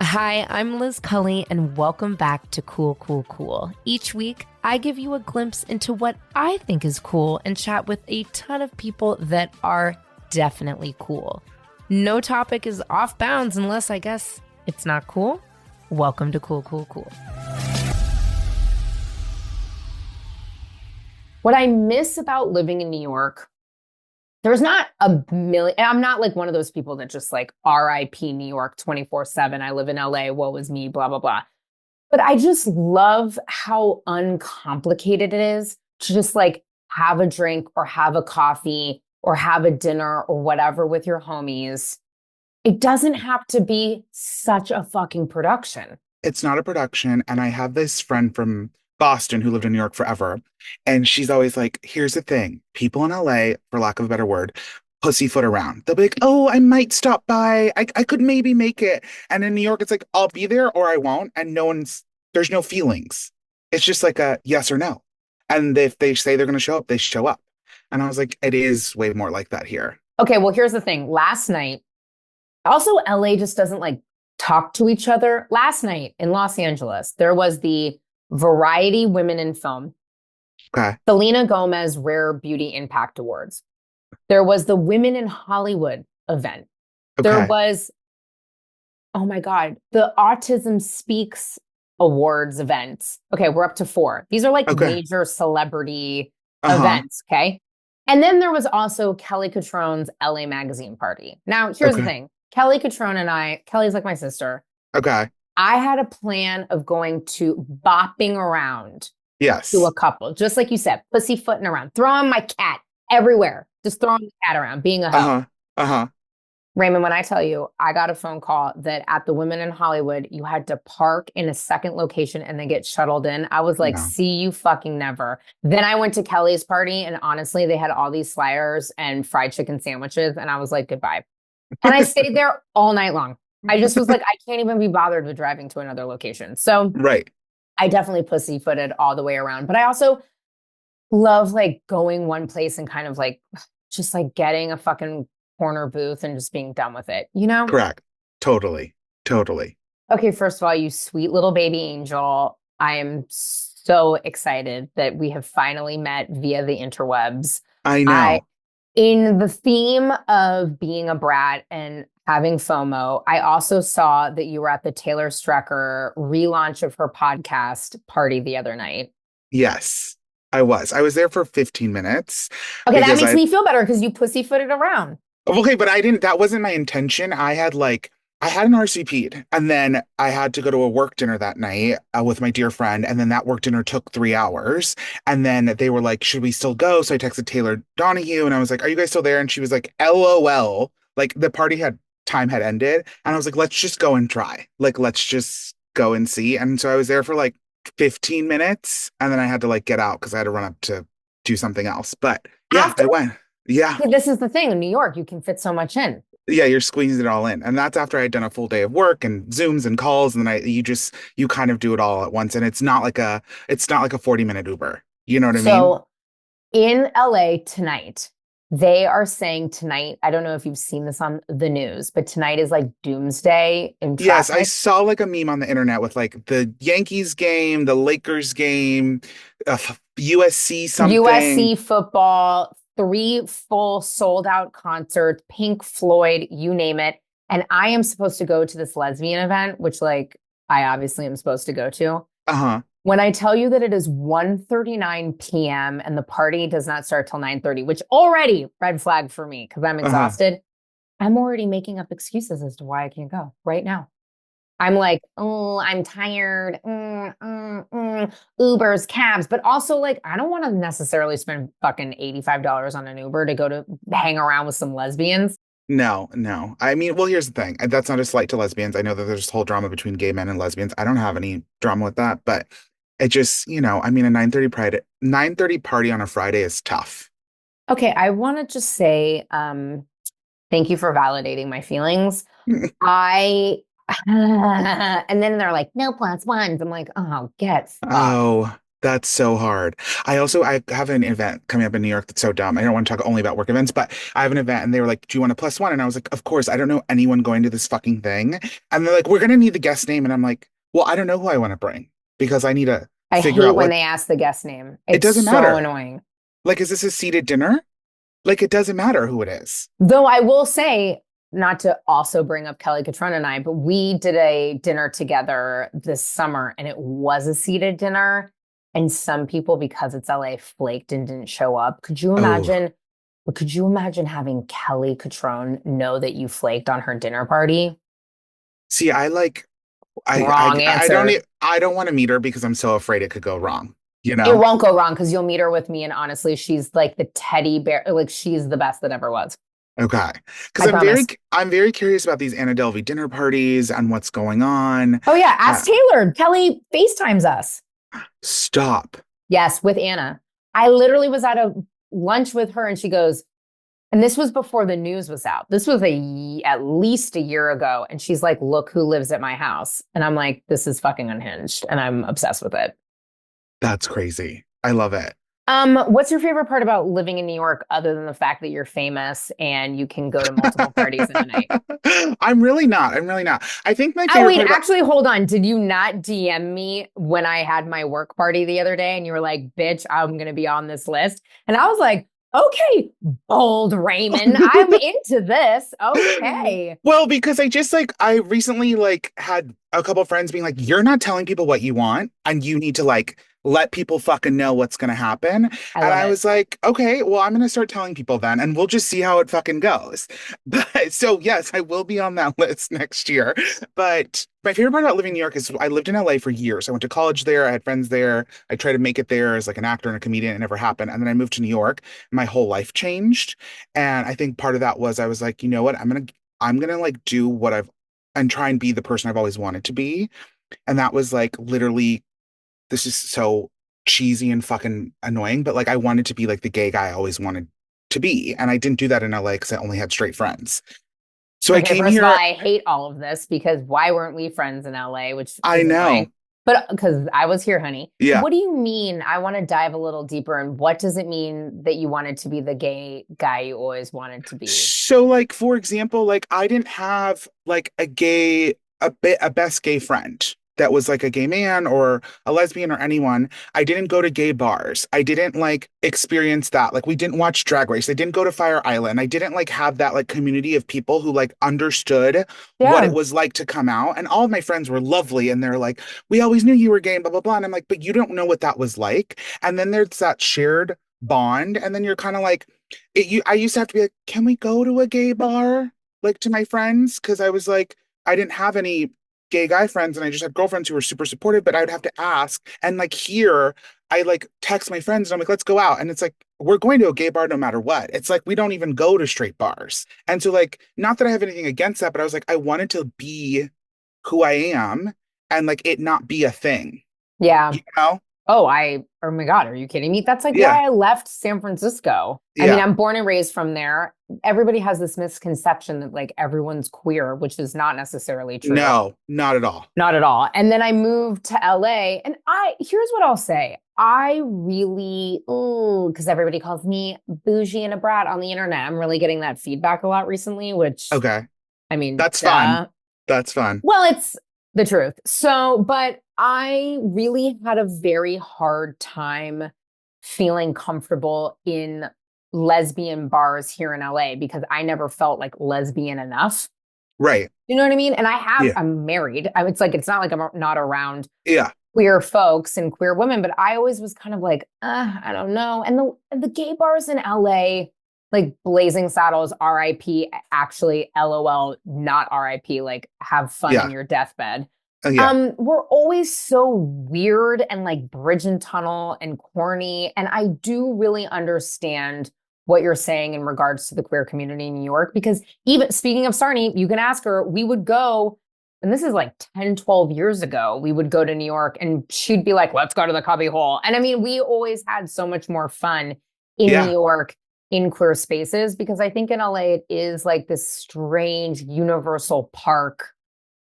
Hi, I'm Liz Cully, and welcome back to Cool, Cool, Cool. Each week, I give you a glimpse into what I think is cool and chat with a ton of people that are definitely cool. No topic is off bounds unless, I guess, it's not cool. Welcome to Cool, Cool, Cool. What I miss about living in New York, there's not a million, and I'm not like one of those people that just like RIP New York 24/7. I live in LA, woe is me, blah, blah, blah. But I just love how uncomplicated it is to just like have a drink or have a coffee or have a dinner or whatever with your homies. It doesn't have to be such a fucking production. It's not a production. And I have this friend from Boston who lived in New York forever. And she's always like, here's the thing. People in LA, for lack of a better word, pussyfoot around. They'll be like, oh, I might stop by. I could maybe make it. And in New York, it's like, I'll be there or I won't. And there's no feelings. It's just like a yes or no. And if they say they're going to show up, they show up. And I was like, it is way more like that here. Okay, well, here's the thing. Last night, also, LA just doesn't like talk to each other. Last night in Los Angeles, there was the Variety Women in Film, Okay. Selena Gomez Rare Beauty Impact Awards. There was the Women in Hollywood event. There Okay. was, oh my God, the Autism Speaks Awards events. Okay, we're up to 4. These are like Okay. major celebrity Uh-huh. events, okay? And then there was also Kelly Catrone's LA Magazine party. Now, here's the Okay. thing. Kelly's like my sister. Okay. I had a plan of going to bopping around Yes. to a couple, just like you said, pussyfooting around, throwing my cat everywhere, just throwing the cat around, being a hoe. Uh-huh. Uh-huh. Raymond, when I tell you, I got a phone call that at the Women in Hollywood, you had to park in a second location and then get shuttled in. I was like, No. see you fucking never. Then I went to Kelly's party, and honestly, they had all these sliders and fried chicken sandwiches, and I was like, goodbye. And I stayed there all night long. I just was like, I can't even be bothered with driving to another location. So Right. I definitely pussyfooted all the way around. But I also love like going one place and kind of like just like getting a fucking corner booth and just being done with it, you know? Correct. Totally. Totally. Okay, first of all, you sweet little baby angel. I am so excited that we have finally met via the interwebs. I I, know. in the theme of being a brat and having FOMO, I also saw that you were at the Taylor Strecker relaunch of her podcast party the other night. Yes, I was. I was there for 15 minutes Okay, that because makes me feel better because you pussyfooted around. okay, but that wasn't my intention. I had an RCP'd and then I had to go to a work dinner that night with my dear friend. And then that work dinner took 3 hours. And then they were like, should we still go? So I texted Taylor Donahue and I was like, are you guys still there? And she was like, LOL. Like the time had ended. And I was like, let's just go and try. Like, let's just go and see. And so I was there for like 15 minutes and then I had to like get out because I had to run up to do something else. But yeah, After I went. Yeah. this is the thing in New York, you can fit so much in. Yeah, you're squeezing it all in. And that's after I'd done a full day of work and Zooms and calls. And then you kind of do it all at once. And it's not like a 40-minute Uber. You know what I mean? So in LA tonight, they are saying tonight, I don't know if you've seen this on the news, but tonight is like doomsday in Yes, I traffic. saw like a meme on the internet with like the Yankees game, the Lakers game, USC something. USC football, 3 full sold out concerts, Pink Floyd, you name it. And I am supposed to go to this lesbian event, which like I obviously am supposed to go to. Uh-huh. When I tell you that it is 1:39 p.m. and the party does not start till 9:30, which already red flag for me because I'm Uh-huh. exhausted. I'm already making up excuses as to why I can't go right now. I'm like, oh, I'm tired. Ubers, cabs, but also like, I don't want to necessarily spend fucking $85 on an Uber to go to hang around with some lesbians. No, no. I mean, well, here's the thing. That's not a slight to lesbians. I know that there's this whole drama between gay men and lesbians. I don't have any drama with that, but it just, I mean, a 9:30 party on a Friday is tough. Okay, I want to just say, thank you for validating my feelings. I and then they're like, no plus ones. I'm like, oh, get fucked. Oh, That's so hard. I have an event coming up in New York that's so dumb. I don't want to talk only about work events, but I have an event and they were like, "Do you want a plus one?" And I was like, "Of course, I don't know anyone going to this fucking thing." And they're like, "We're gonna need the guest name." And I'm like, "Well, I don't know who I want to bring because I need to I figure hate out when what they ask the guest name. it It's doesn't so matter. annoying. Like, is this a seated dinner? Like, it doesn't matter who it is." Though I will say, not to also bring up Kelly Catron and I, but we did a dinner together this summer and it was a seated dinner. And some people, because it's LA, flaked and didn't show up. Oh, Could you imagine having Kelly Catron know that you flaked on her dinner party? see, I like Wrong answer. I don't want to meet her because I'm so afraid it could go wrong, you It know? won't go wrong because you'll meet her with me. And honestly, she's like the teddy bear. Like she's the best that ever was. Okay. Because I promise. I'm very curious about these Anna Delvey dinner parties and what's going on. Oh yeah, Uh, ask Taylor. Kelly FaceTimes us. Stop. Yes, with Anna. I literally was at a lunch with her and she goes, and this was before the news was out. This was at least a year ago. And she's like, look who lives at my house. And I'm like, this is fucking unhinged. And I'm obsessed with it. That's crazy. I love it. What's your favorite part about living in New York other than the fact that you're famous and you can go to multiple parties in a night? I'm really not. I'm really not. I think my Oh, favorite wait, part about actually, hold on. Did you not DM me when I had my work party the other day and you were like, bitch, I'm going to be on this list? And I was like, okay, bold Raymond, I'm into this. Okay. Well, because I recently like had a couple friends being like, "You're not telling people what you want, and you need to like let people fucking know what's gonna happen." I And love I it. was like, "Okay, well, I'm gonna start telling people then, and we'll just see how it fucking goes." But so yes, I will be on that list next year. But my favorite part about living in New York is I lived in LA for years. I went to college there. I had friends there. I tried to make it there as like an actor and a comedian. It never happened. And then I moved to New York. My whole life changed. And I think part of that was I was like, you know what? I'm gonna like do what I've and try and be the person I've always wanted to be. And that was like literally this is so cheesy and fucking annoying, but like I wanted to be like the gay guy I always wanted to be. And I didn't do that in LA because I only had straight friends. So I Okay, came first of all, here. I hate all of this because why weren't we friends in LA, which I is know. annoying. But because I was here, honey. Yeah. What do you mean? I want to dive a little deeper. And what does it mean that you wanted to be the gay guy you always wanted to be? So like for example, like I didn't have like a best gay friend that was like a gay man or a lesbian or anyone. I didn't go to gay bars. I didn't like experience that. Like we didn't watch Drag Race. I didn't go to Fire Island. I didn't like have that like community of people who like understood what it Yeah. was like to come out. And all of my friends were lovely and they're like, "We always knew you were gay and blah blah blah." And I'm like, "But you don't know what that was like." And then there's that shared bond and then you're kind of like I used to have to be like, "Can we go to a gay bar?" Like to my friends, because I was like, I didn't have any gay guy friends and I just had girlfriends who were super supportive, but I would have to ask. And like here, I like text my friends and I'm like, "Let's go out." And it's like, we're going to a gay bar no matter what. It's like we don't even go to straight bars. And so like, not that I have anything against that, but I was like, I wanted to be who I am and like it not be a thing, Yeah. you know? Oh my God, are you kidding me? That's like Yeah. why I left San Francisco. I mean, Yeah. I'm born and raised from there. Everybody has this misconception that like everyone's queer, which is not necessarily true. No, not at all. Not at all. And then I moved to LA and here's what I'll say. I really, because everybody calls me bougie and a brat on the internet. I'm really getting that feedback a lot recently, which Okay. I mean, That's fun. duh. That's fun. Well, it's the truth. So, but I really had a very hard time feeling comfortable in lesbian bars here in LA because I never felt like lesbian enough. Right. You know what I mean? And Yeah. I'm married. It's like, it's not like I'm not around Yeah. queer folks and queer women, but I always was kind of like, I don't know. And the gay bars in LA, like Blazing Saddles, RIP, actually, LOL, not RIP, like have fun in Yeah. your deathbed. Yeah. Were always so weird and like bridge and tunnel and corny. And I do really understand what you're saying in regards to the queer community in New York, because even speaking of Sarni, you can ask her, we would go, and this is like 10, 12 years ago, we would go to New York and she'd be like, let's go to the Cubby Hole. And I mean, we always had so much more fun in New Yeah. York in queer spaces, because I think in LA it is like this strange universal park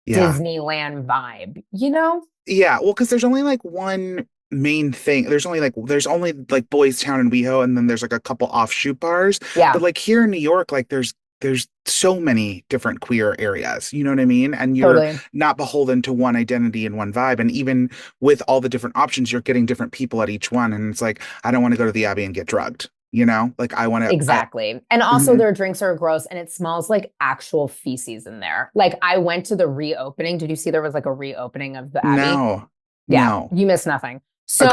Yeah. Disneyland vibe, you know? Yeah. Well, because there's only like one main thing. There's only like Boys Town and WeHo, and then there's like a couple offshoot bars. But Yeah, like here in New York, like there's so many different queer areas. You know what I mean? And you're totally. not beholden to one identity and one vibe. And even with all the different options, you're getting different people at each one. And it's like, I don't want to go to the Abbey and get drugged. You know, like I want to. Exactly. And also Mhm. their drinks are gross and it smells like actual feces in there. Like I went to the reopening. Did you see there was like a reopening of the Abbey? No, Yeah, no. you missed nothing. Okay. So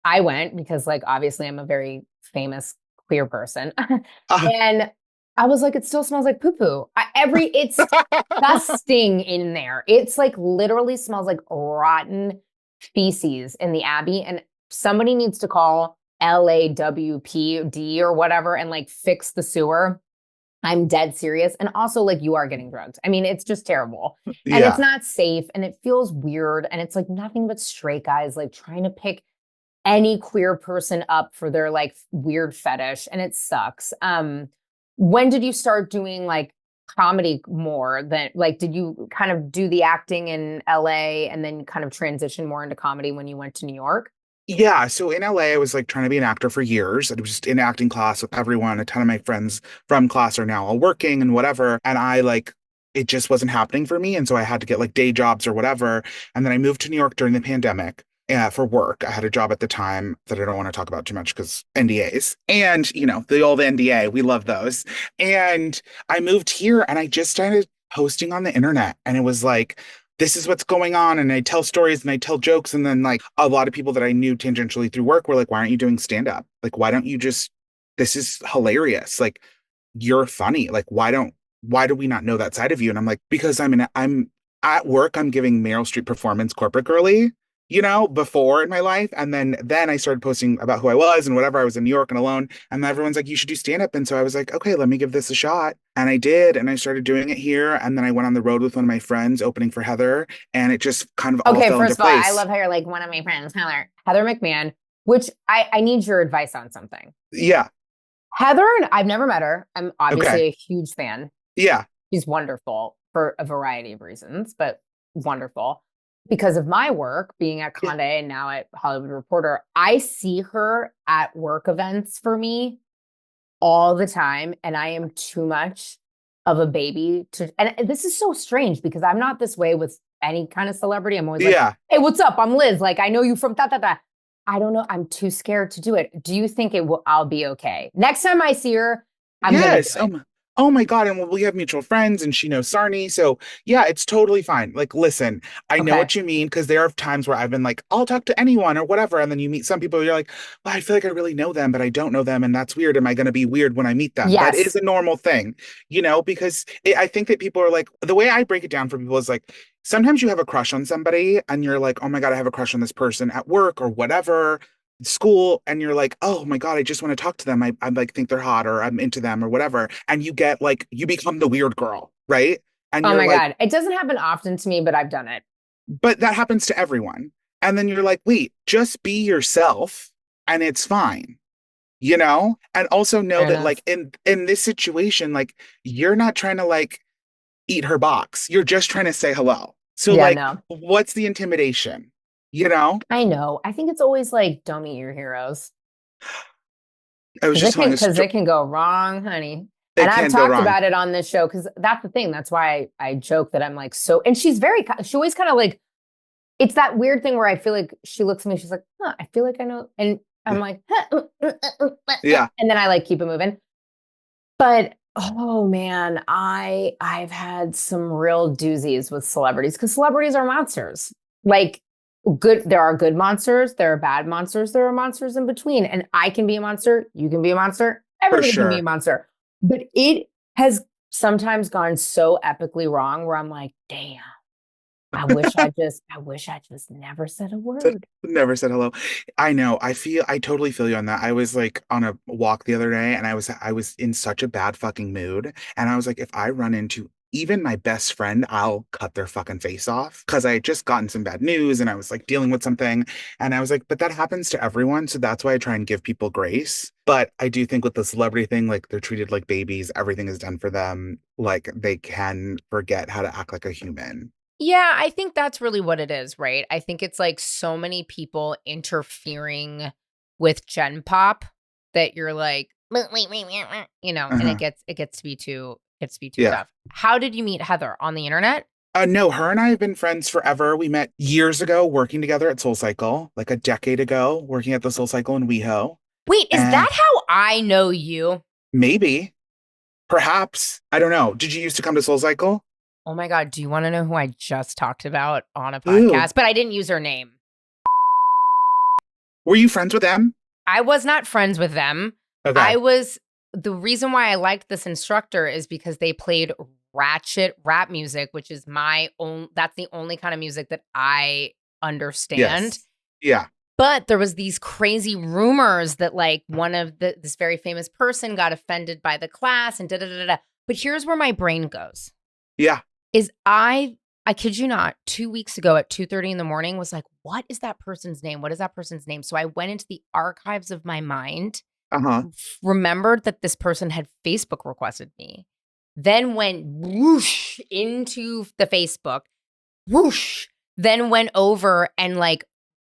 I went because like obviously I'm a very famous queer person. Uh, And I was like, it still smells like poo-poo. It's disgusting in there. It's like literally smells like rotten feces in the Abbey. And somebody needs to call LAWPD or whatever and like fix the sewer. I'm dead serious. And also, like, you are getting drugged. I mean, it's just terrible. And it's yeah. not safe and it feels weird. And it's like nothing but straight guys like trying to pick any queer person up for their like weird fetish. And it sucks. When did you start doing like comedy more than like, did you kind of do the acting in LA and then kind of transition more into comedy when you went to New York? Yeah, so in LA, I was like trying to be an actor for years. I was just in acting class with everyone. A ton of my friends from class are now all working and whatever. And I like, it just wasn't happening for me. And so I had to get like day jobs or whatever. And then I moved to New York during the pandemic. For work. I had a job at the time that I don't want to talk about too much because NDAs. And, you know, the old NDA, we love those. And I moved here and I just started posting on the internet. And it was like, this is what's going on. And I tell stories and I tell jokes. And then like a lot of people that I knew tangentially through work were like, why aren't you doing stand up? Like, why don't you just, this is hilarious. Like, you're funny. Like, why do we not know that side of you? And I'm like, because I'm at work, I'm giving Meryl Streep performance corporate girly, you know, before in my life. And then I started posting about who I was and whatever. I was in New York and alone. And everyone's like, you should do stand up. And so I was like, okay, let me give this a shot. And I did. And I started doing it here. And then I went on the road with one of my friends opening for Heather. And it just kind of all Okay, fell into first of all, I place. love how you're like one of my friends, Heather McMahan, which I need your advice on something. Yeah. Heather, and I've never met her. I'm Okay. obviously a huge fan. Yeah. She's wonderful for a variety of reasons, but wonderful. Because of my work, being at Yeah. Conde and now at Hollywood Reporter, I see her at work events for me all the time. And I am too much of a baby to, and this is so strange because I'm not this way with any kind of celebrity. I'm always like, Yeah. hey, what's up? I'm Liz. Like, I know you from da da da. I don't know. I'm too scared to do it. Do you think I'll be okay? Next time I see her, I'm going to do Yes. it. Oh my God. And we have mutual friends and she knows Sarni. So yeah, it's totally fine. Like, listen, I know Okay. what you mean because there are times where I've been like, I'll talk to anyone or whatever. And then you meet some people, you're like, well, I feel like I really know them, but I don't know them. And that's weird. Am I going to be weird when I meet them? That is Yes. a normal thing, you know, because I think that people are like, the way I break it down for people is like, sometimes you have a crush on somebody and you're like, oh my God, I have a crush on this person at work or whatever school, and you're like, oh my God, I just want to talk to them. I like think they're hot or I'm into them or whatever. And you get like you become the weird girl, right? And Oh you're my like, God. It doesn't happen often to me, but I've done it. but that happens to everyone. And then you're like, wait, just be yourself and it's fine, you know? And also know Fair that enough. like in this situation, like you're not trying to like eat her box. You're just trying to say hello. So Yeah, like, no. what's the intimidation? You know? I know. I think it's always like, don't meet your heroes. I was just telling a Because story. it can go wrong, honey. It And I've can go talked wrong about it on this show because that's the thing. That's why I joke that I'm like so, and she's she always kind of like, it's that weird thing where I feel like she looks at me, she's like, huh, I feel like I know. And I'm like, huh, yeah. and then I like keep it moving. But oh man, I've had some real doozies with celebrities because celebrities are monsters. Like there are good monsters, there are bad monsters, there are monsters in between. And I can be a monster, you can be a monster, For everybody can be a sure. monster. But it has sometimes gone so epically wrong where I'm like, damn, I wish I just never said a word. Never said hello. I know. I totally feel you on that. I was like on a walk the other day and I was in such a bad fucking mood. And I was like, if I run into even my best friend, I'll cut their fucking face off. Cause I had just gotten some bad news and I was like dealing with something. And I was like, but that happens to everyone. So that's why I try and give people grace. But I do think with the celebrity thing, like they're treated like babies, everything is done for them. Like they can forget how to act like a human. Yeah, I think that's really what it is, right? I think it's like so many people interfering with Gen Pop that you're like, and Uh-huh. it gets to be too Yeah. tough. How did you meet Heather? On the internet? No, her and I have been friends forever. We met years ago working together at SoulCycle, like a decade ago, working at the SoulCycle in WeHo. Wait, is And that how I know you? maybe, perhaps, I don't know. Did you used to come to SoulCycle? Oh my God, do you want to know who I just talked about on a Ooh. podcast? But I didn't use her name. Were you friends with them? I was not friends with them. Okay. The reason why I liked this instructor is because they played ratchet rap music, which is that's the only kind of music that I understand. Yes. Yeah. But there was these crazy rumors that like one of this very famous person got offended by the class and da da da da. But here's where my brain goes. Yeah. Is I kid you not, 2 weeks ago at 2:30 in the morning was like, what is that person's name? What is that person's name? So I went into the archives of my mind, Uh-huh. remembered that this person had Facebook requested me, then went whoosh into the Facebook, whoosh, then went over and like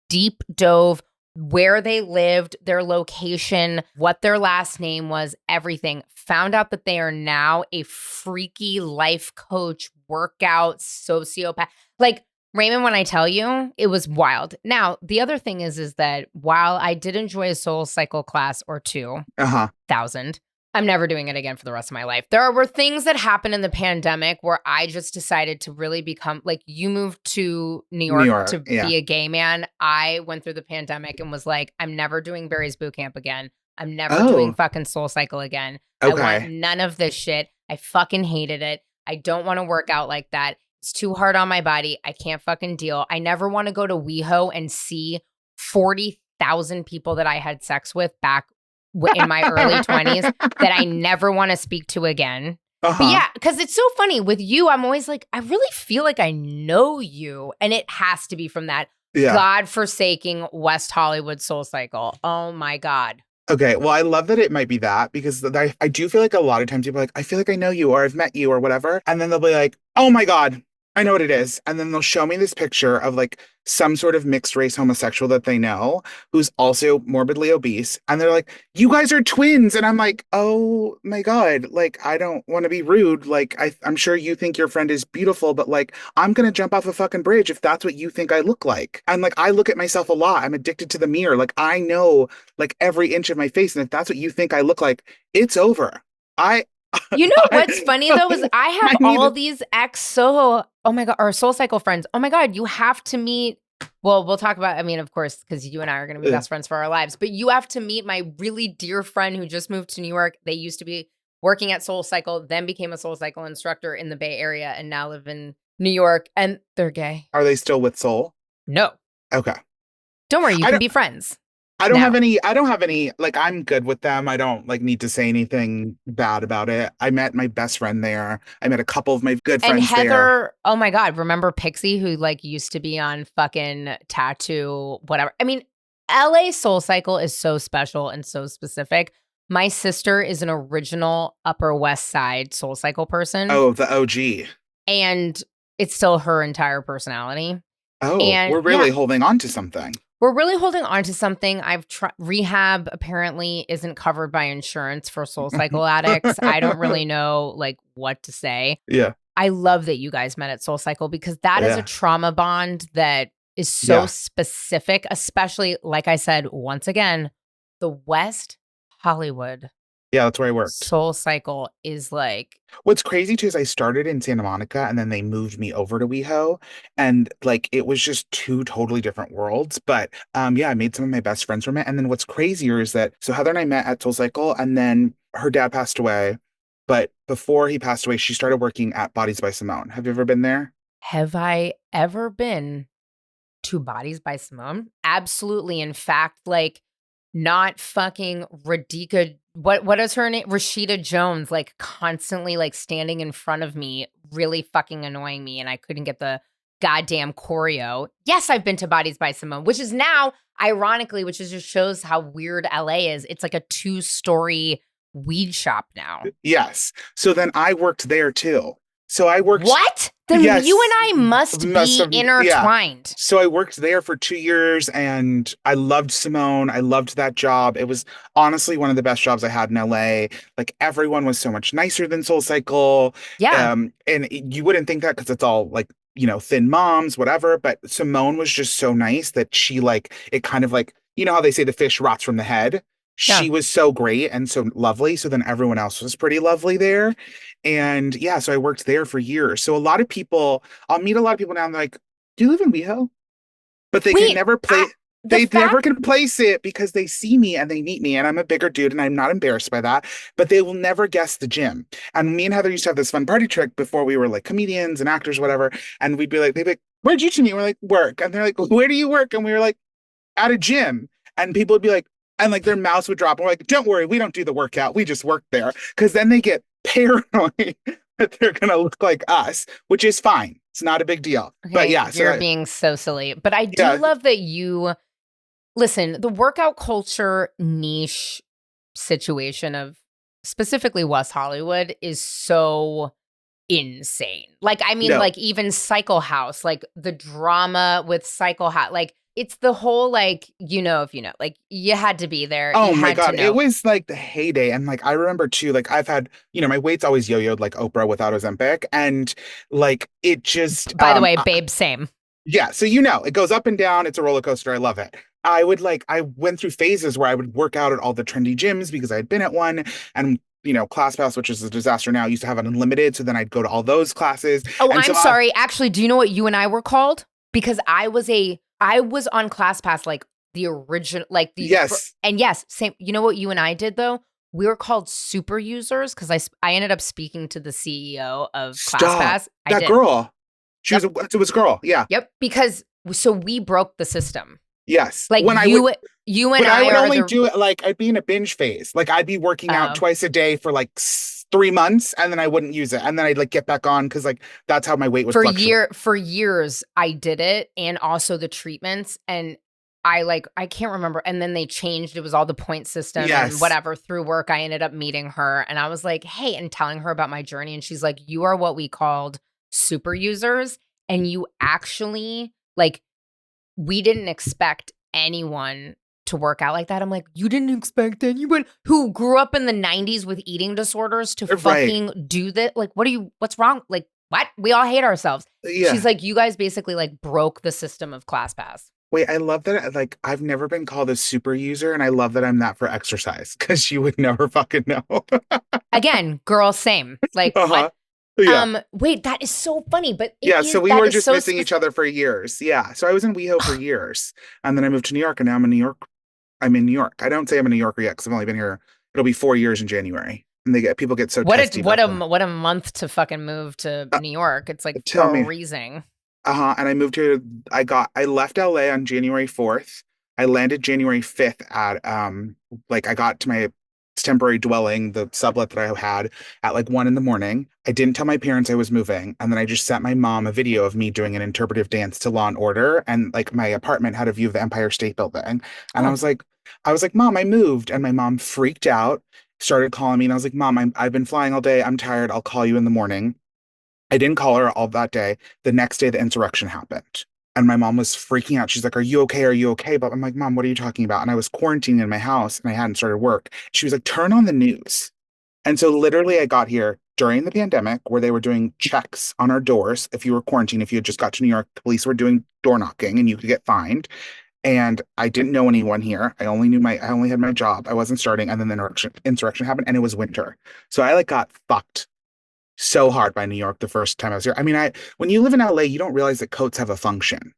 deep dove where they lived, their location, what their last name was, everything. Found out that they are now a freaky life coach, workout sociopath. Like Raymond, when I tell you, it was wild. Now, the other thing is that while I did enjoy a soul cycle class or Uh-huh. 2,000, I'm never doing it again for the rest of my life. There were things that happened in the pandemic where I just decided to really become like you moved to New New York York. to Yeah. be a gay man. I went through the pandemic and was like, I'm never doing Barry's boot camp again. I'm never doing Oh, fucking Soul Cycle again. I want okay. none of this shit. I fucking hated it. I don't want to work out like that. It's too hard on my body. I can't fucking deal. I never want to go to WeHo and see 40,000 people that I had sex with back in my early 20s that I never want to speak to again. But Uh-huh. yeah, because it's so funny with you, I'm always like, I really feel like I know you. And it has to be from that Yeah. God-forsaking West Hollywood Soul Cycle. Oh my God. Okay, well, I love that it might be that because I do feel like a lot of times people are like, I feel like I know you or I've met you or whatever. And then they'll be like, oh my God, I know what it is. And then they'll show me this picture of like some sort of mixed race homosexual that they know who's also morbidly obese. And they're like, you guys are twins. And I'm like, oh my God, like, I don't want to be rude. Like, I'm sure you think your friend is beautiful, but like, I'm going to jump off a fucking bridge if that's what you think I look like. And like, I look at myself a lot. I'm addicted to the mirror. Like, I know like every inch of my face. And if that's what you think I look like, it's over. I, You know what's funny though is I I have need all these oh my God, or Soul Cycle friends. Oh my God, you have to meet. Well, we'll talk about, I mean, of course, because you and I are going to be best friends for our lives, but you have to meet my really dear friend who just moved to New York. They used to be working at Soul Cycle, then became a Soul Cycle instructor in the Bay Area and now live in New York and they're gay. Are they still with Soul? No, Okay. don't worry, you I can don't be friends have now. any like I'm good with them. I don't like need to say anything bad about it. I met my best friend there. I met a couple of my good And friends there. Heather, oh my God, remember Pixie who like used to be on fucking Tattoo, whatever. I mean, LA Soul Cycle is so special and so specific. My sister is an original Upper West Side Soul Cycle person, Oh, the OG. and it's still her entire personality. Oh, And we're yeah, really holding on to something. we're really holding on to something. I've tried rehab apparently isn't covered by insurance for Soul Cycle addicts. I don't really know like what to say. Yeah. I love that you guys met at SoulCycle because that is a Yeah. trauma bond that is so Yeah. specific, especially, like I said, once again, the West Hollywood Yeah, that's where I worked. SoulCycle is like, What's crazy too is I started in Santa Monica and then they moved me over to WeHo and like it was just two totally different worlds. But yeah, I made some of my best friends from it. And then what's crazier is that so Heather and I met at SoulCycle and then her dad passed away. But before he passed away, she started working at Bodies by Simone. Have you ever been there? have I ever been to Bodies by Simone? Absolutely. In fact, like, not fucking Radhika. What is her name? Rashida Jones, like constantly like standing in front of me, really fucking annoying me, and I couldn't get the goddamn choreo. Yes, I've been to Bodies by Simone, which is now, ironically, which is just shows how weird LA is. It's like a 2-story weed shop now. Yes. So then I worked there too. So I worked. What? Then Yes, you and I must be yeah. intertwined. So I worked there for 2 years and I loved Simone. I loved that job. It was honestly one of the best jobs I had in LA. Like everyone was so much nicer than SoulCycle. Yeah. And you wouldn't think that because it's all like, thin moms, whatever. But Simone was just so nice that she like, it kind of like, you know how they say the fish rots from the head? Yeah. She was so great and so lovely. So then everyone else was pretty lovely there. And yeah, so I worked there for years. So a lot of people, I'll meet a lot of people now and they're like, do you live in WeHo? But they can Wait, never play. the They never fact can place it because they see me and they meet me, and I'm a bigger dude, and I'm not embarrassed by that. But they will never guess the gym. And me and Heather used to have this fun party trick before we were like comedians and actors, whatever. And we'd be like, they'd be like, "Where'd you two meet?" We're like, "Work." And they're like, "Where do you work?" And we were like, "At a gym." And people would be like, and like their mouths would drop. And we're like, "Don't worry, we don't do the workout. We just work there." Because then they get paranoid that they're gonna look like us, which is fine. It's not a big deal. But Okay, yeah, you're being so silly. But I do yeah, love that you listen, the workout culture niche situation of specifically West Hollywood is so insane. Like, I mean, no. like even Cycle House, like the drama with Cycle House, like it's the whole like, if you know, like you had to be there. Oh You my had to God. It know. was like the heyday. And like I remember too, like I've had, my weight's always yo-yoed like Oprah without Ozempic. And like it just By the way, babe, same. yeah, so it goes up and down. It's a roller coaster. I love it. I went through phases where I would work out at all the trendy gyms because I had been at one and ClassPass, which is a disaster now, used to have an unlimited. So then I'd go to all those classes. Oh, And so I'm sorry. Actually, do you know what you and I were called? Because I was on ClassPass like the original, like yes, and yes, same. You know what you and I did though? We were called super users because I ended up speaking to the CEO of stop. ClassPass. I That did. girl. Yep. It was a girl. Yeah. Yep. Because so we broke the system. Yes. Like you and But I I would are only the do it like I'd be in a binge phase. Like I'd be working out uh, twice a day for like 3 months and then I wouldn't use it. And then I'd like get back on because like that's how my weight would fluctuate. for years I did it and also the treatments and I can't remember and then they changed it was all the point system and Yes. whatever through work I ended up meeting her and I was like hey and telling her about my journey and she's like you are what we called super users and you actually like we didn't expect anyone to work out like that. I'm like, you didn't expect anyone who grew up in the 90s with eating disorders to Right. fucking do that? Like, what's wrong? Like, what? We all hate ourselves. She's Yeah. like, you guys basically like broke the system of ClassPass. Wait, I love that. Like, I've never been called a super user, and I love that I'm that for exercise because you would never fucking know. Again, girl, same. Like, Uh-huh. what? Yeah. Wait, that is so funny, but Yeah. So we that were is just so missing each other for years. Yeah. So I was in WeHo for years, and then I moved to New York, and now I'm in New York. I'm in New York. I don't say I'm a New Yorker yet because I've only been here. It'll be 4 years in January, and people get so testy about that. what a month to fucking move to Uh, New York. It's like Tell me. freezing. Uh-huh. And I moved here. I left LA on January 4th. I landed January 5th at I got to my temporary dwelling, the sublet that I had at like 1 in the morning. I didn't tell my parents I was moving. And then I just sent my mom a video of me doing an interpretive dance to Law and Order. And like my apartment had a view of the Empire State Building. And Oh, I was like, Mom, I moved. And my mom freaked out, started calling me, and I was like, Mom, I've been flying all day. I'm tired. I'll call you in the morning. I didn't call her all that day. The next day, the insurrection happened. And my mom was freaking out. She's like, Are you okay? Are you okay? But I'm like, Mom, what are you talking about? And I was quarantining in my house and I hadn't started work. She was like, Turn on the news. And so literally I got here during the pandemic where they were doing checks on our doors. If you were quarantined, if you had just got to New York, the police were doing door knocking and you could get fined. And I didn't know anyone here. I only had my job. I wasn't starting. And then the insurrection happened and it was winter. So I like got fucked so hard by New York the first time I was here. I mean, when you live in LA, you don't realize that coats have a function.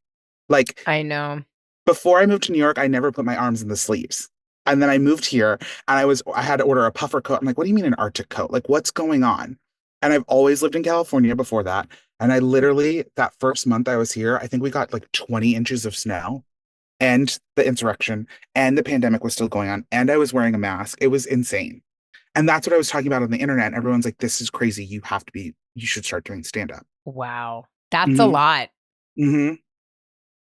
Like I know. before I moved to New York, I never put my arms in the sleeves. And then I moved here and I had to order a puffer coat. I'm like, what do you mean an Arctic coat? Like, what's going on? And I've always lived in California before that. And I literally, that first month I was here, I think we got like 20 inches of snow and the insurrection and the pandemic was still going on. And I was wearing a mask. It was insane. And that's what I was talking about on the internet. And everyone's like, this is crazy. You should start doing stand up. Wow. That's a Hmm. lot. Hmm.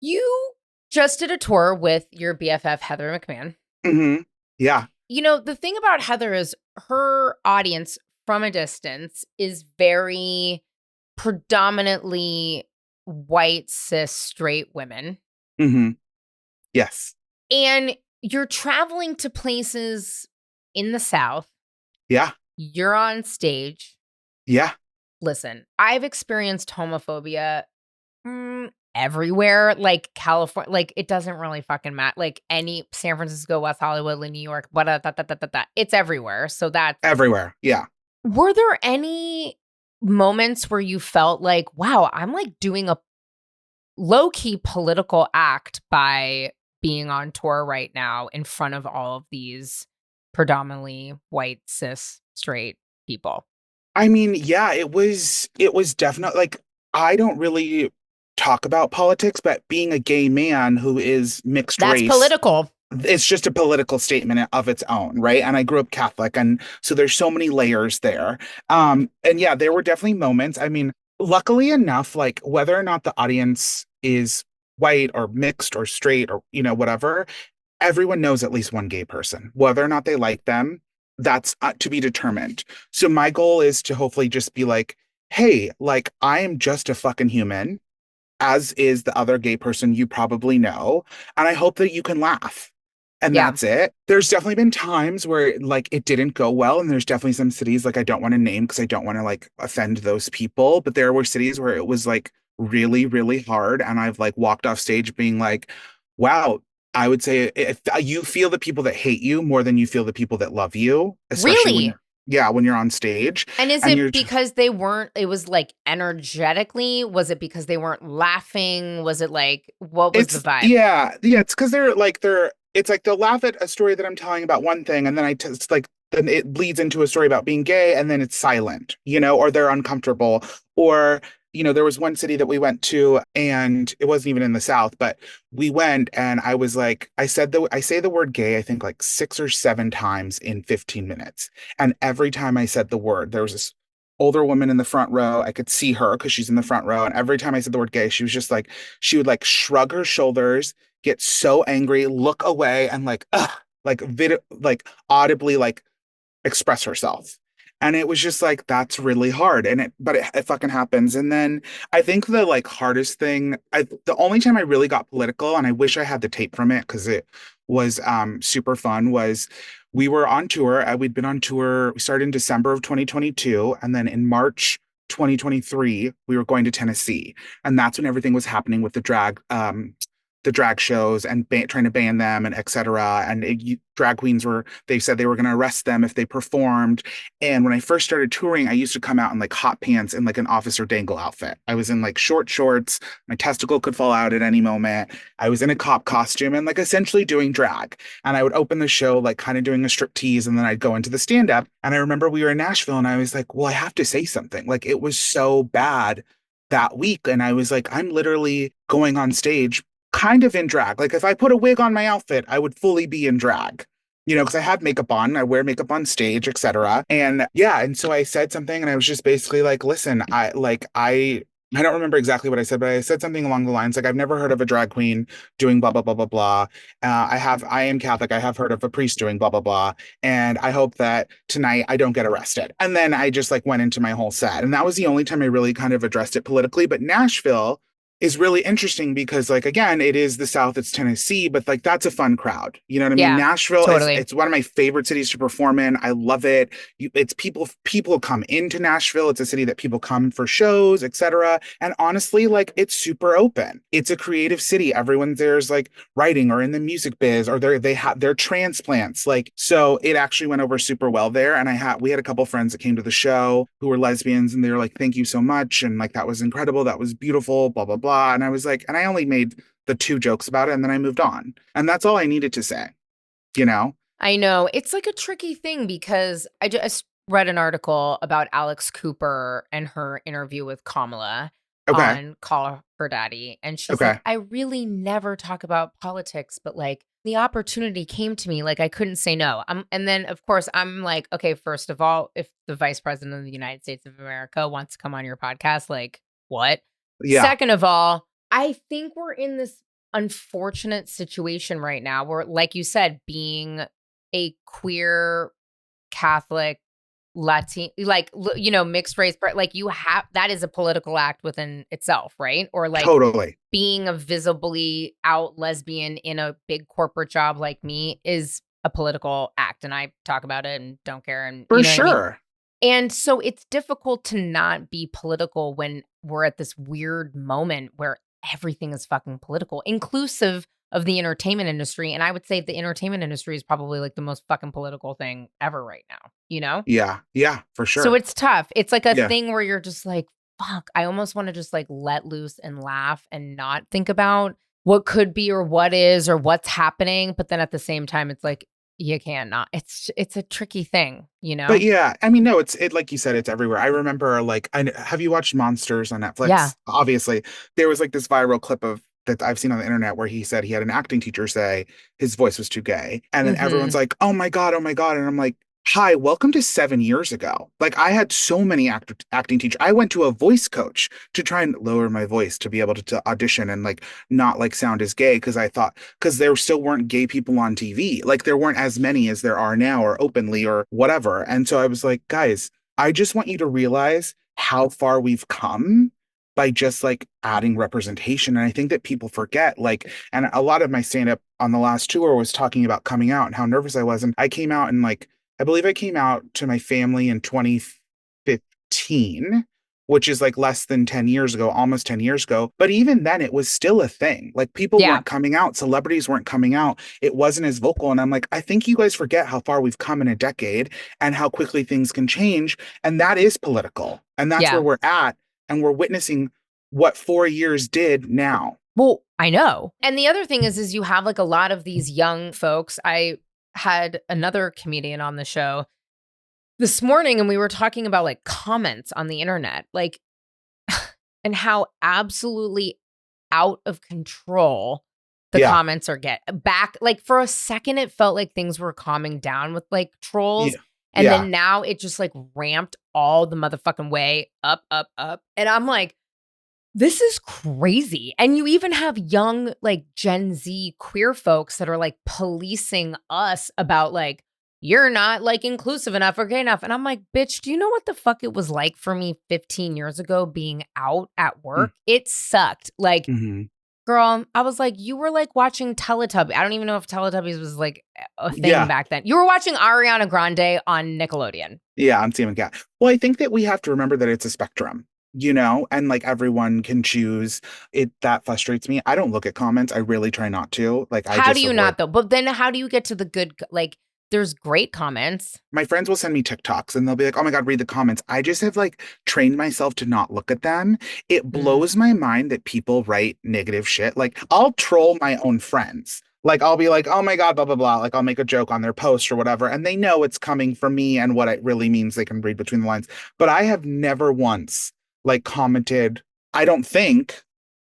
You just did a tour with your BFF, Heather McMahan. Hmm. Yeah. The thing about Heather is her audience from a distance is very predominantly white, cis, straight women. Mm-hmm. Yes. And you're traveling to places in the South. Yeah. You're on stage. Yeah. Listen, I've experienced homophobia everywhere, like California, like it doesn't really fucking matter. Like any San Francisco, West Hollywood, New York, it's everywhere. So that's Everywhere. Yeah. were there any moments where you felt like, wow, I'm like doing a low key political act by being on tour right now in front of all of these predominantly white, cis, straight people? I mean, yeah, it was definitely like I don't really talk about politics, but being a gay man who is mixed That's race, political. it's just a political statement of its own, right? And I grew up Catholic, and so there's so many layers there. And yeah, there were definitely moments. I mean, luckily enough, like whether or not the audience is white or mixed or straight or whatever, everyone knows at least one gay person. Whether or not they like them, that's to be determined. So my goal is to hopefully just be like, hey, like I am just a fucking human, as is the other gay person you probably know, and I hope that you can laugh. And Yeah. that's it. There's definitely been times where like it didn't go well, and there's definitely some cities like I don't want to name because I don't want to like offend those people, but there were cities where it was like really, really hard, and I've like walked off stage being like, wow, I would say if you feel the people that hate you more than you feel the people that love you, especially when Really? you're yeah, when you're on stage And is and it you're because they weren't, it was like energetically? Was it because they weren't laughing? Was it like, what was the It's vibe? yeah, it's because they're it's like they'll laugh at a story that I'm telling about one thing, and then it's like then it bleeds into a story about being gay, and then it's silent, or they're uncomfortable, or there was one city that we went to, and it wasn't even in the South, but we went, and I was like, I say the word gay, I think like 6 or 7 times in 15 minutes, and every time I said the word, there was this older woman in the front row. I could see her because she's in the front row, and every time I said the word gay, she was just like she would like shrug her shoulders, get so angry, look away, and like, ugh, like audibly like express herself. And it was just like, that's really hard. But it fucking happens. And then I think the like hardest thing, the only time I really got political, and I wish I had the tape from it because it was super fun, was we were on tour. We'd been on tour. We started in December of 2022. And then in March 2023, we were going to Tennessee. And that's when everything was happening with the drag shows and trying to ban them and etc. And drag queens they said they were going to arrest them if they performed. And when I first started touring, I used to come out in like hot pants and like an Officer Dangle outfit. I was in like short shorts. My testicle could fall out at any moment. I was in a cop costume and like essentially doing drag. And I would open the show like kind of doing a strip tease, and then I'd go into the stand up. And I remember we were in Nashville, and I was like, well, I have to say something. Like it was so bad that week. And I was like, I'm literally going on stage kind of in drag. Like if I put a wig on my outfit, I would fully be in drag. Because I had makeup on, I wear makeup on stage, etc. And yeah, and so I said something, and I was just basically like, listen, I don't remember exactly what I said, but I said something along the lines like, I've never heard of a drag queen doing blah blah blah blah blah. I am Catholic. I have heard of a priest doing blah blah blah, and I hope that tonight I don't get arrested. And then I just like went into my whole set, and that was the only time I really kind of addressed it politically. But Nashville is really interesting because like again, it is the South, it's Tennessee, but like that's a fun crowd. You know what I mean? Yeah, Nashville is totally. it's one of my favorite cities to perform in. I love it. It's people come into Nashville. It's a city that people come for shows, etc. And honestly, like it's super open. It's a creative city. Everyone there's like writing or in the music biz, or they're transplants. Like so it actually went over super well there. And we had a couple friends that came to the show who were lesbians, and they were like, thank you so much. And like that was incredible. That was beautiful, blah, blah, blah. And I was like, and I only made the 2 jokes about it, and then I moved on. And that's all I needed to say, you know? I know. It's like a tricky thing because I just read an article about Alex Cooper and her interview with Kamala Okay. on Call Her Daddy. And she's Okay. like, I really never talk about politics, but like the opportunity came to me, like I couldn't say no. And then of course I'm like, okay, first of all, if the Vice President of the United States of America wants to come on your podcast, like what? Yeah. Second of all, I think we're in this unfortunate situation right now where, like you said, being a queer Catholic Latin, like, mixed race, but like that is a political act within itself, right? Or like Totally. being a visibly out lesbian in a big corporate job like me is a political act. And I talk about it and don't care. And For you know what I mean? sure. And so it's difficult to not be political when we're at this weird moment where everything is fucking political, inclusive of the entertainment industry. And I would say the entertainment industry is probably like the most fucking political thing ever right now, you know? Yeah. Yeah, for So sure. it's tough. It's like a Yeah. thing where you're just like, fuck, I almost want to just like let loose and laugh and not think about what could be or what is or what's happening. But then at the same time, it's like, you can't not. It's a tricky thing, you But know? yeah, I mean, no, it like you said, it's everywhere. I remember like, have you watched Monsters on Yeah. Netflix? Obviously, there was like this viral clip of that I've seen on the internet where he said he had an acting teacher say his voice was too gay, and then everyone's Hmm. like, oh my god," and I'm like, hi, welcome to 7 years ago. Like I had so many acting teachers. I went to a voice coach to try and lower my voice to be able to audition and like not like sound as gay because I thought because there still weren't gay people on TV. Like there weren't as many as there are now or openly or whatever. And so I was like, guys, I just want you to realize how far we've come by just like adding representation. And I think that people forget, like, and a lot of my stand-up on the last tour was talking about coming out and how nervous I was. And I came out and like I believe I came out to my family in 2015, which is like less than 10 years ago, almost 10 years ago. But even then, it was still a thing. Like people Yeah. weren't coming out, celebrities weren't coming out. It wasn't as vocal. And I'm like, I think you guys forget how far we've come in a decade and how quickly things can change. And that is political. And that's where Yeah. we're at. And we're witnessing what 4 years did now. Well, I know. And the other thing is you have like a lot of these young folks. I had another comedian on the show this morning and we were talking about like comments on the internet, like, and how absolutely out of control the Yeah. comments are get back. Like for a second, it felt like things were calming down with like trolls. Yeah. And Yeah. then now it just like ramped all the motherfucking way up, up, up. And I'm like, this is crazy. And you even have young, like Gen Z queer folks that are like policing us about like, you're not like inclusive enough or gay enough. And I'm like, bitch, do you know what the fuck it was like for me 15 years ago being out at work? It sucked. Like, Mm-hmm. girl, I was like, you were like watching Teletubbies. I don't even know if Teletubbies was like a thing Yeah. back then. You were watching Ariana Grande on Nickelodeon. Yeah, I'm Sam and Cat. Well, I think that we have to remember that it's a spectrum, and like everyone can choose. That frustrates me. I don't look at comments. I really try not to. Like I How do just you avoid. not though? But then how do you get to the good, like, there's great comments. My friends will send me TikToks and they'll be like, "Oh my God, read the comments." I just have like trained myself to not look at them. It blows my mind that people write negative shit. Like I'll troll my own friends. Like I'll be like, "Oh my God, blah blah blah." Like I'll make a joke on their post or whatever, and they know it's coming from me and what it really means. They can read between the lines. But I have never once like commented, I don't think,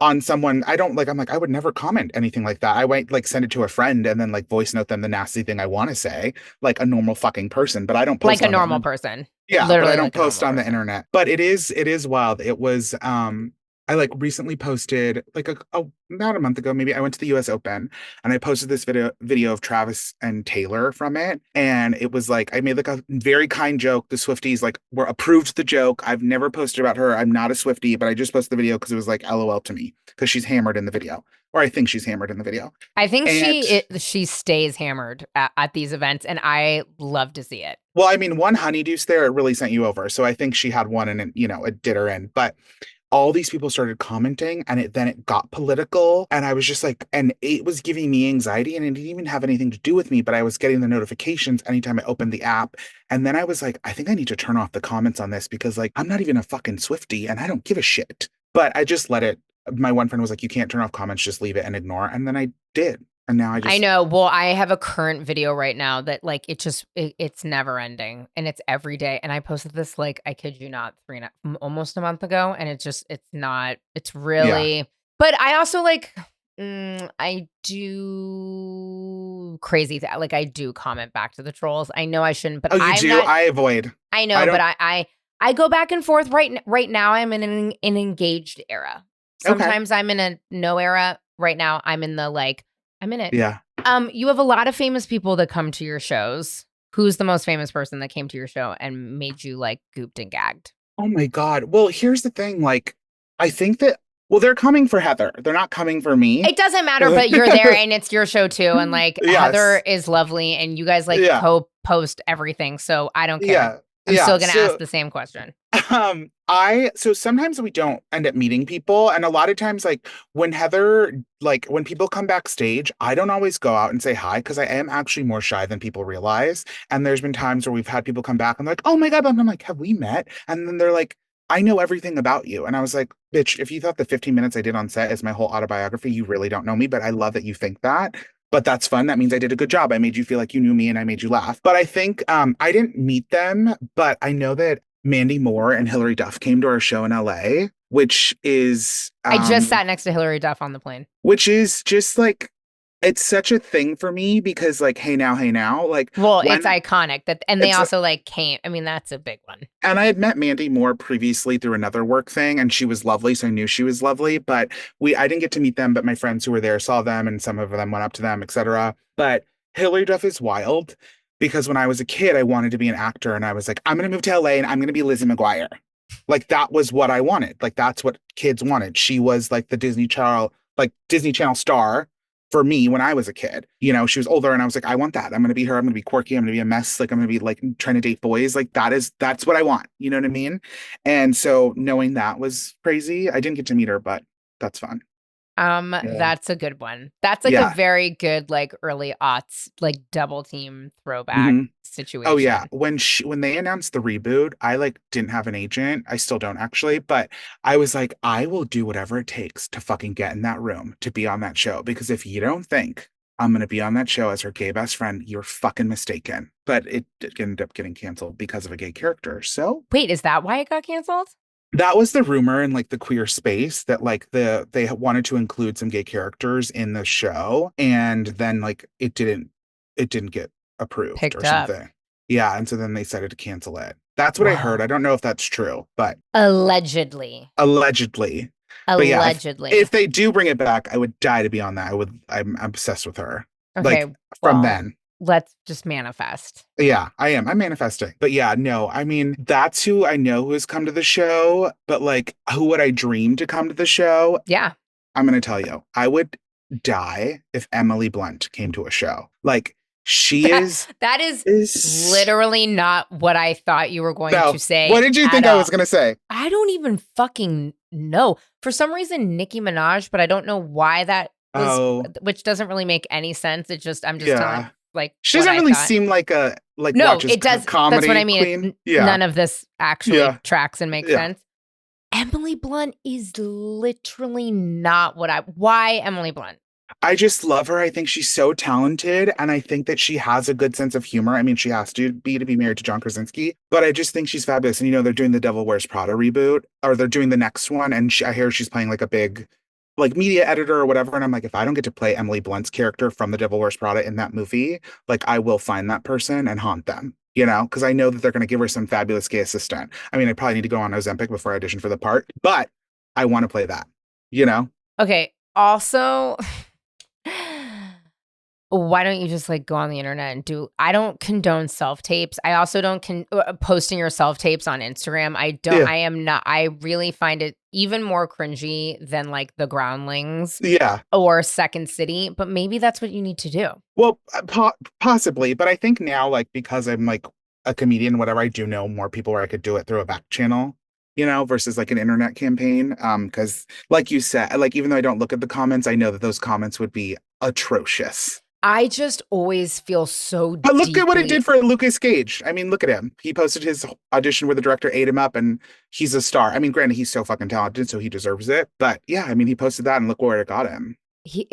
on someone. I don't like, I'm like, I would never comment anything like that. I might like send it to a friend and then like voice note them the nasty thing I want to say, like a normal fucking person, but I don't Like post a on the normal internet. person. Yeah, but I Literally don't like a post normal on the person. internet. But it is wild. It was I like recently posted like about a month ago, maybe I went to the US Open and I posted this video of Travis and Taylor from it. And it was like I made like a very kind joke. The Swifties like were approved the joke. I've never posted about her. I'm not a Swiftie, but I just posted the video because it was like LOL to me because she's hammered in the video. Or I think she's hammered in the video. I think And she stays hammered at these events, and I love to see it. well, I mean, one honeydeuce there, it really sent you over. So I think she had one and it did her in. But all these people started commenting and then it got political. And I was just like, and it was giving me anxiety and it didn't even have anything to do with me, but I was getting the notifications anytime I opened the app. And then I was like, I think I need to turn off the comments on this because like, I'm not even a fucking Swiftie and I don't give a shit. But I just let it. My one friend was like, you can't turn off comments, just leave it and ignore. And then I did. And now I know. Well, I have a current video right now that like it's never ending and it's every day. And I posted this like I kid you not almost a month ago, and it's not. It's Yeah. really. But I also like I do crazy that like I do comment back to the trolls. I know I shouldn't, but Oh, you I'm do? not. I avoid. I know, I don't. but I go back and forth. Right now, I'm in an engaged era. Okay. Sometimes I'm in a no era. Right now, I'm in the like. I'm in it. Yeah. You have a lot of famous people that come to your shows. Who's the most famous person that came to your show and made you like gooped and gagged? Oh my God. Well, here's the thing. Like, I think that, well, they're coming for Heather. They're not coming for me. It doesn't matter, but you're there and it's your show too. And like Heather Yes. is lovely and you guys like Yeah. co-post everything. So I don't care. Yeah. I'm Yeah. still going to ask So, the same question. so sometimes we don't end up meeting people. And a lot of times, like when people come backstage, I don't always go out and say hi because I am actually more shy than people realize. And there's been times where we've had people come back and they're like, oh my God, I'm like, have we met? And then they're like, I know everything about you. And I was like, bitch, if you thought the 15 minutes I did on set is my whole autobiography, you really don't know me, but I love that you think that. But that's fun. That means I did a good job. I made you feel like you knew me and I made you laugh. But I think I didn't meet them, but I know that Mandy Moore and Hilary Duff came to our show in LA, which is I just sat next to Hilary Duff on the plane. which is just like it's such a thing for me because like hey now like well it's iconic that and they also like came. I mean, that's a big one. And I had met Mandy Moore previously through another work thing and she was lovely, so I knew she was lovely, but I didn't get to meet them, but my friends who were there saw them and some of them went up to them, etc. But Hilary Duff is wild because when I was a kid I wanted to be an actor and I was like, I'm gonna move to LA and I'm gonna be Lizzie McGuire. Like that was what I wanted. Like that's what kids wanted. She was like the Disney Channel star for me when I was a kid. You know, she was older and I was like, I want that. I'm going to be her. I'm going to be quirky. I'm going to be a mess. Like I'm going to be like trying to date boys. Like that's what I want. You know what I mean? And so knowing that was crazy. I didn't get to meet her, but that's fun. Yeah. That's a good one. That's like a very good, like early aughts, like double team throwback situation. Oh yeah. When they announced the reboot, I like didn't have an agent. I still don't actually, but I was like, I will do whatever it takes to fucking get in that room to be on that show. Because if you don't think I'm going to be on that show as her gay best friend, you're fucking mistaken. But it ended up getting canceled because of a gay character. So wait, is that why it got canceled? That was the rumor in like the queer space that like they wanted to include some gay characters in the show, and then like it didn't get approved picked or up. something. Yeah, and so then they decided to cancel it. That's what I heard. I don't know if that's true, but allegedly. But yeah, if they do bring it back, I would die to be on that. I'm obsessed with her. Okay, like from then. Let's just manifest. Yeah, I am. I'm manifesting. But yeah, no, I mean, that's who I know who has come to the show. But like, who would I dream to come to the show? Yeah. I'm going to tell you, I would die if Emily Blunt came to a show. Like, that is literally not what I thought you were going to say. What did you think I was going to say? I don't even fucking know. For some reason, Nicki Minaj, but I don't know why that was, which doesn't really make any sense. I'm just telling. Like she doesn't really seem like a no, it does. Comedy that's what I mean. None of this actually tracks and makes sense. Emily Blunt is literally not why Emily Blunt? I just love her. I think she's so talented, and I think that she has a good sense of humor. I mean, she has to be married to John Krasinski, but I just think she's fabulous. And you know, they're doing the Devil Wears Prada reboot, or they're doing the next one, and I hear she's playing like a big like media editor or whatever. And I'm like, if I don't get to play Emily Blunt's character from The Devil Wears Prada in that movie, like I will find that person and haunt them, you know, because I know that they're going to give her some fabulous gay assistant. I mean, I probably need to go on Ozempic before I audition for the part, but I want to play that, you know? Okay. Also, why don't you just like go on the internet and I don't condone self-tapes. I also don't posting your self-tapes on Instagram. I really find it even more cringy than like the Groundlings or Second City, but maybe that's what you need to do. Well, possibly, but I think now, like, because I'm like a comedian, whatever, I do know more people where I could do it through a back channel, you know, versus like an internet campaign. Because like you said, like, even though I don't look at the comments, I know that those comments would be atrocious. I just always feel so But look at what it did for Lucas Gage. I mean, look at him. He posted his audition where the director ate him up and he's a star. I mean, granted, he's so fucking talented, so he deserves it. But yeah, I mean, he posted that and look where it got him. You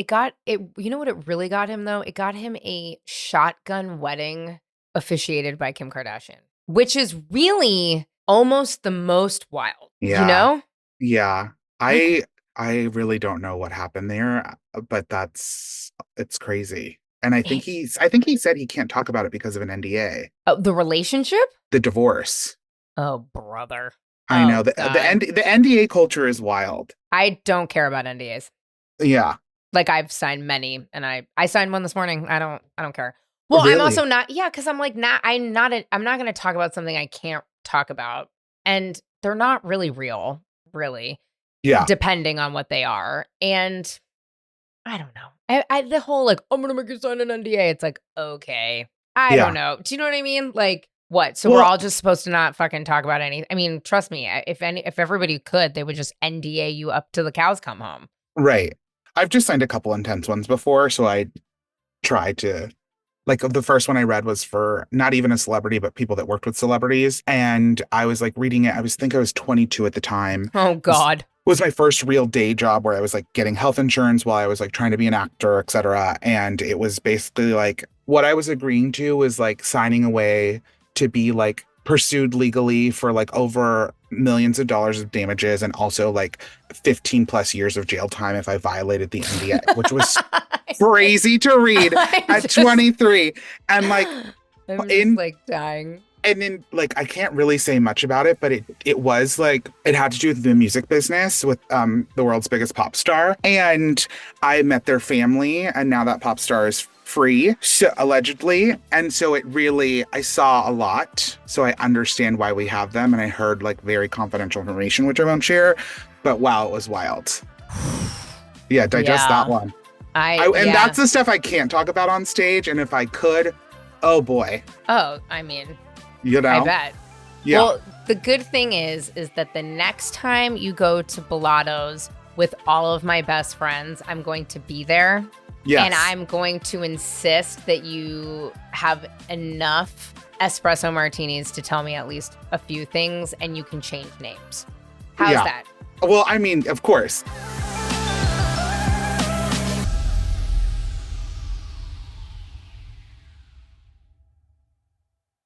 know what it really got him, though? It got him a shotgun wedding officiated by Kim Kardashian, which is really almost the most wild, you know? Yeah. I really don't know what happened there, but it's crazy. And I think he said he can't talk about it because of an NDA. Oh, the relationship? The divorce. Oh, brother. I know. The NDA culture is wild. I don't care about NDAs. Yeah. Like I've signed many and I signed one this morning. I don't care. Well, I'm Really? also not, yeah, because I'm like, I'm not going to talk about something I can't talk about. And they're not really real, really, Yeah. depending on what they are. And I don't know. The whole like, I'm going to make you sign an NDA. It's like, okay, I Yeah. don't know. Do you know what I mean? Like, what? So we're Well, all just supposed to not fucking talk about anything. I mean, trust me, if everybody could, they would just NDA you up till the cows come home. right. I've just signed a couple intense ones before, so I tried to like the first one I read was for not even a celebrity, but people that worked with celebrities. And I was like reading it. I think I was 22 at the time. Oh, God. Was my first real day job where I was like getting health insurance while I was like trying to be an actor, et cetera. And it was basically like what I was agreeing to was like signing away to be like pursued legally for like over millions of dollars of damages and also like 15 plus years of jail time if I violated the NDA, which was crazy to read at 23. And like I'm just in like dying. and then like I can't really say much about it, but it was like it had to do with the music business with the world's biggest pop star. And I met their family, and now that pop star is free, so, allegedly. And so it really, I saw a lot, so I understand why we have them, and I heard like very confidential information, which I won't share. But wow, it was wild. Yeah, digest that one. And that's the stuff I can't talk about on stage. And if I could, oh boy. Oh, I mean, you know, I bet. Yeah. Well, the good thing is that the next time you go to Bellato's with all of my best friends, I'm going to be there. Yes. And I'm going to insist that you have enough espresso martinis to tell me at least a few things, and you can change names. How's that? Well, I mean, of course.